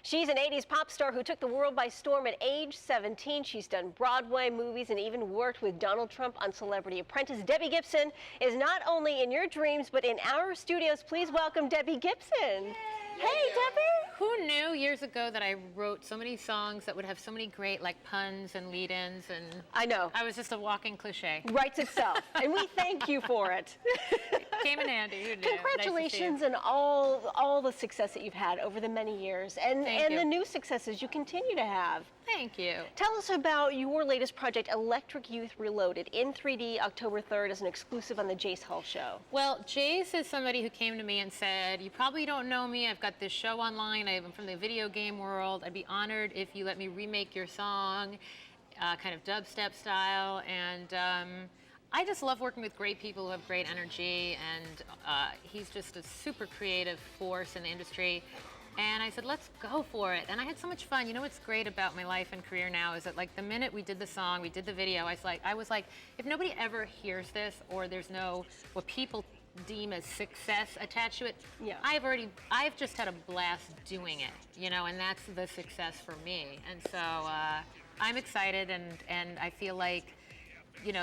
She's an 80s pop star who took the world by storm at age 17. She's done Broadway movies and even worked with Donald Trump on Celebrity Apprentice. Debbie Gibson is not only in your dreams, but in our studios. Please welcome Debbie Gibson. Hey, Debbie. Who knew years ago that I wrote so many songs that would have so many great puns and lead-ins, and I know. I was just a walking cliche. Writes itself, and we thank you for it. Came in handy. Who knew? Congratulations nice on all the success that you've had over the many years, and the new successes you continue to have. Thank you. Tell us about your latest project, Electric Youth Reloaded, in 3D October 3rd as an exclusive on the Jace Hall Show. Well, Jace is somebody who came to me and said, you probably don't know me, I've got this show online, I'm from the video game world, I'd be honored if you let me remake your song, kind of dubstep style, and I just love working with great people who have great energy, and he's just a super creative force in the industry. And I said, let's go for it. And I had so much fun. You know what's great about my life and career now is that the minute we did the song, we did the video, I was like, if nobody ever hears this, or there's no, what people deem as success attached to it, yeah. I've just had a blast doing it, and that's the success for me. And so I'm excited, and I feel like,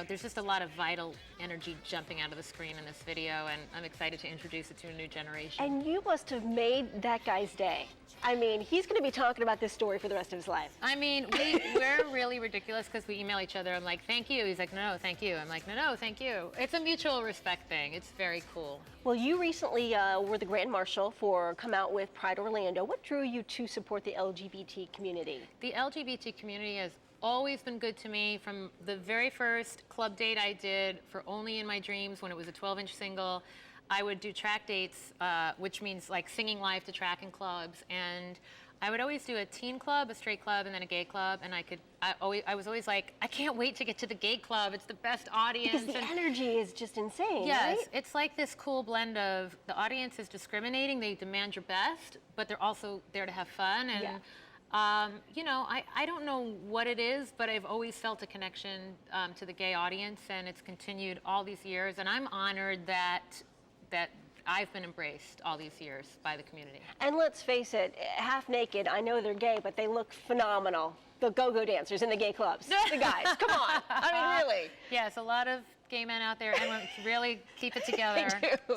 there's just a lot of vital energy jumping out of the screen in this video, and I'm excited to introduce it to a new generation. And you must have made that guy's day. I mean, he's going to be talking about this story for the rest of his life. I mean, we're really ridiculous because we email each other. I'm like, thank you. He's like, no, thank you. I'm like, no, thank you. It's a mutual respect thing. It's very cool. Well, you recently were the Grand Marshal for Come Out with Pride Orlando. What drew you to support the LGBT community? The LGBT community has always been good to me. From the very first club date I did for Only in My Dreams, when it was a 12-inch single, I would do track dates, which means singing live to track in clubs, and I would always do a teen club, a straight club, and then a gay club, and I was always like, I can't wait to get to the gay club. It's the best audience. Because the energy is just insane, yes, right? It's like this cool blend of the audience is discriminating, they demand your best, but they're also there to have fun, and yeah. I don't know what it is, but I've always felt a connection to the gay audience, and it's continued all these years, and I'm honored that I've been embraced all these years by the community. And let's face it, half naked, I know they're gay, but they look phenomenal. The go-go dancers in the gay clubs, the guys, come on. I mean, really. Yes, a lot of gay men out there, and really keep it together,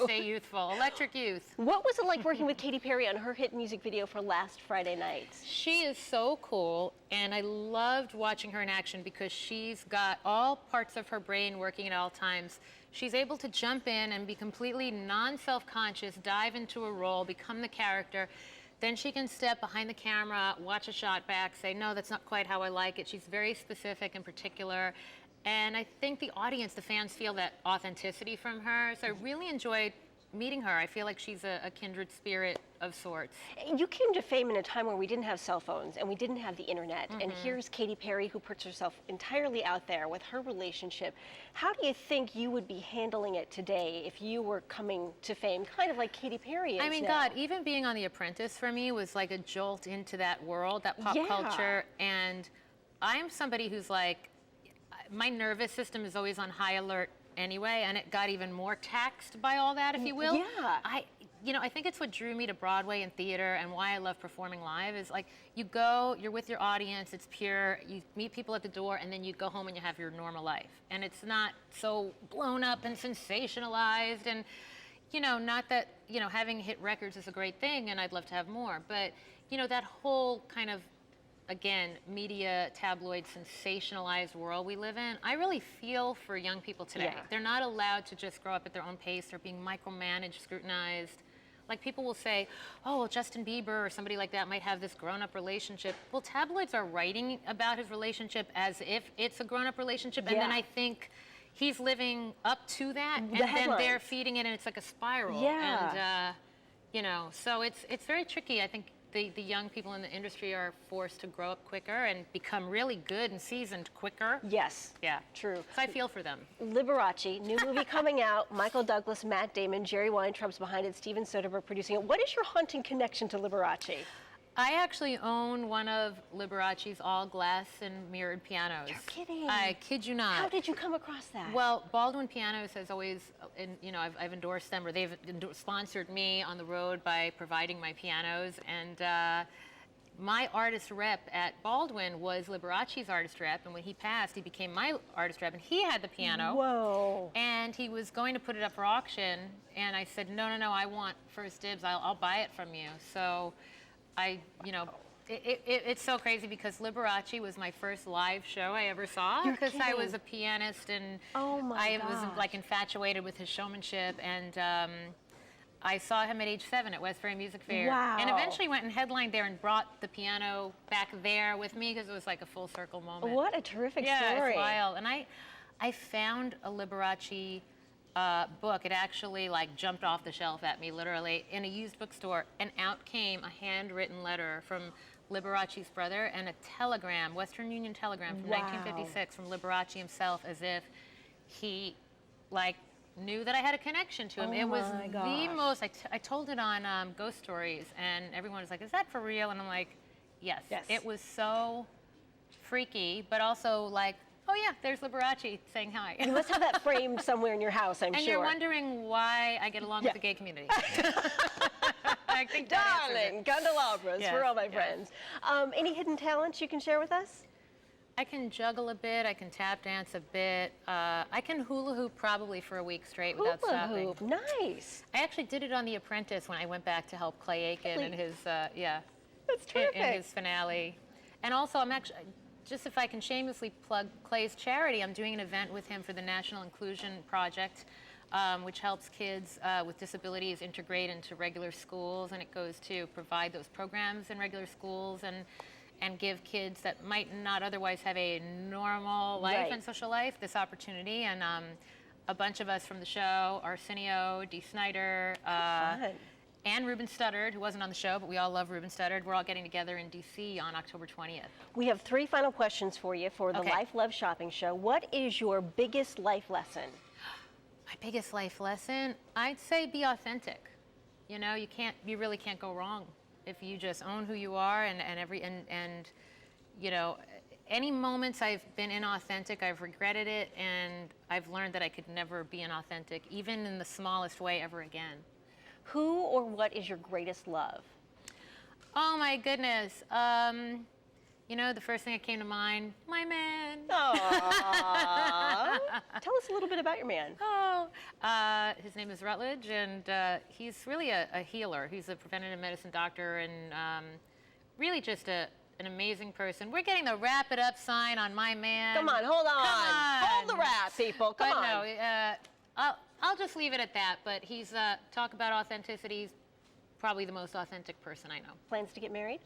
stay youthful. Electric Youth. What was it like working with Katy Perry on her hit music video for Last Friday Night? She is so cool, and I loved watching her in action because she's got all parts of her brain working at all times. She's able to jump in and be completely non-self-conscious, dive into a role, become the character. Then she can step behind the camera, watch a shot back, say, no, that's not quite how I like it. She's very specific and particular. And I think the audience, the fans, feel that authenticity from her. So I really enjoyed meeting her. I feel like she's a kindred spirit of sorts. You came to fame in a time where we didn't have cell phones and we didn't have the internet. Mm-hmm. And here's Katy Perry, who puts herself entirely out there with her relationship. How do you think you would be handling it today if you were coming to fame, kind of like Katy Perry is I mean, now? God, even being on The Apprentice for me was like a jolt into that world, that pop culture. And I'm somebody who's my nervous system is always on high alert anyway, and it got even more taxed by all that, if you will. Yeah. I think it's what drew me to Broadway and theater, and why I love performing live is you go, you're with your audience, it's pure, you meet people at the door, and then you go home and you have your normal life. And it's not so blown up and sensationalized, and not that, having hit records is a great thing, and I'd love to have more, but, that whole kind of, again, media, tabloid, sensationalized world we live in, I really feel for young people today. Yeah. They're not allowed to just grow up at their own pace. They're being micromanaged, scrutinized. People will say, oh, well, Justin Bieber or somebody like that might have this grown-up relationship. Well, tabloids are writing about his relationship as if it's a grown-up relationship, and then I think he's living up to that, and then they're feeding it, and it's like a spiral. Yeah. And, so it's very tricky. I think the young people in the industry are forced to grow up quicker and become really good and seasoned quicker. Yes. Yeah. True. So I feel for them. Liberace, new movie coming out. Michael Douglas, Matt Damon, Jerry Weintraub's behind it, Steven Soderbergh producing it. What is your haunting connection to Liberace? I actually own one of Liberace's all glass and mirrored pianos. You're kidding. I kid you not. How did you come across that? Well, Baldwin Pianos has always, I've endorsed them, or they've sponsored me on the road by providing my pianos, and my artist rep at Baldwin was Liberace's artist rep, and when he passed, he became my artist rep, and he had the piano. Whoa. And he was going to put it up for auction, and I said, no, I want first dibs. I'll buy it from you. So it's so crazy because Liberace was my first live show I ever saw, because I was a pianist, and I was like infatuated with his showmanship, and I saw him at age 7 at Westbury Music Fair. Wow. And eventually went and headlined there and brought the piano back there with me, because it was like a full circle moment. What a terrific story. Yeah, it's wild. And I found a Liberace book. It actually like jumped off the shelf at me, literally, in a used bookstore, and out came a handwritten letter from Liberace's brother and a telegram, Western Union telegram from 1956 from Liberace himself, as if he like knew that I had a connection to him. It was the most, I told it on Ghost Stories, and everyone was like, is that for real? And I'm like, yes. It was so freaky, but also like, oh yeah, there's Liberace saying hi. You must have that framed somewhere in your house, I'm sure. And you're wondering why I get along with the gay community. I think darling, candelabras for all my friends. Any hidden talents you can share with us? I can juggle a bit, I can tap dance a bit, I can hula hoop probably for a week straight without stopping. Hula hoop, nice. I actually did it on The Apprentice when I went back to help Clay Aiken in his, That's terrific. in his finale. And also I'm actually, just if I can shamelessly plug Clay's charity, I'm doing an event with him for the National Inclusion Project, which helps kids with disabilities integrate into regular schools, and it goes to provide those programs in regular schools and give kids that might not otherwise have a normal life and social life this opportunity. And a bunch of us from the show, Arsenio, Dee Snider, and Ruben Studdard, who wasn't on the show, but we all love Ruben Studdard. We're all getting together in DC on October 20th. We have 3 final questions for you for the Life Love Shopping Show. What is your biggest life lesson? My biggest life lesson? I'd say be authentic. You know, you really can't go wrong if you just own who you are, and you know, any moments I've been inauthentic, I've regretted it, and I've learned that I could never be inauthentic, even in the smallest way, ever again. Who or what is your greatest love? Oh my goodness. You know, the first thing that came to mind, my man. Aww. Tell us a little bit about your man. His name is Rutledge, and he's really a healer. He's a preventative medicine doctor, and really just an amazing person. We're getting the wrap it up sign on my man. Come on, hold on. Come on. Hold the wrap, people. Come on. No, I'll just leave it at that. But he's talk about authenticity. He's probably the most authentic person I know. Plans to get married?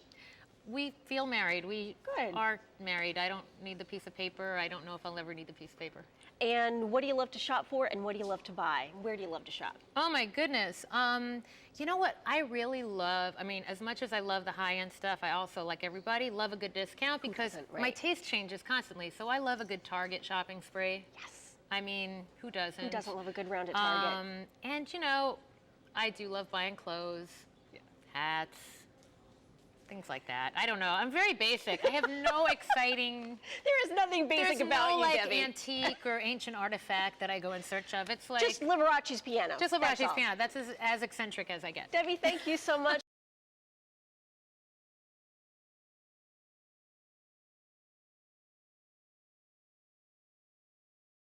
We feel married. We are married. I don't need the piece of paper. I don't know if I'll ever need the piece of paper. And what do you love to shop for, and what do you love to buy? Where do you love to shop? Oh my goodness. You know what I really love? I mean, as much as I love the high-end stuff, I also, like everybody, love a good discount, because my taste changes constantly. So I love a good Target shopping spree. Yes. I mean, who doesn't? Who doesn't love a good round at Target? And you know, I do love buying clothes, hats, things like that. I don't know. I'm very basic. I have no exciting. There is nothing basic about you, Debbie. There's no antique or ancient artifact that I go in search of. It's like just Liberace's piano. Just Liberace's piano. That's as eccentric as I get. Debbie, thank you so much.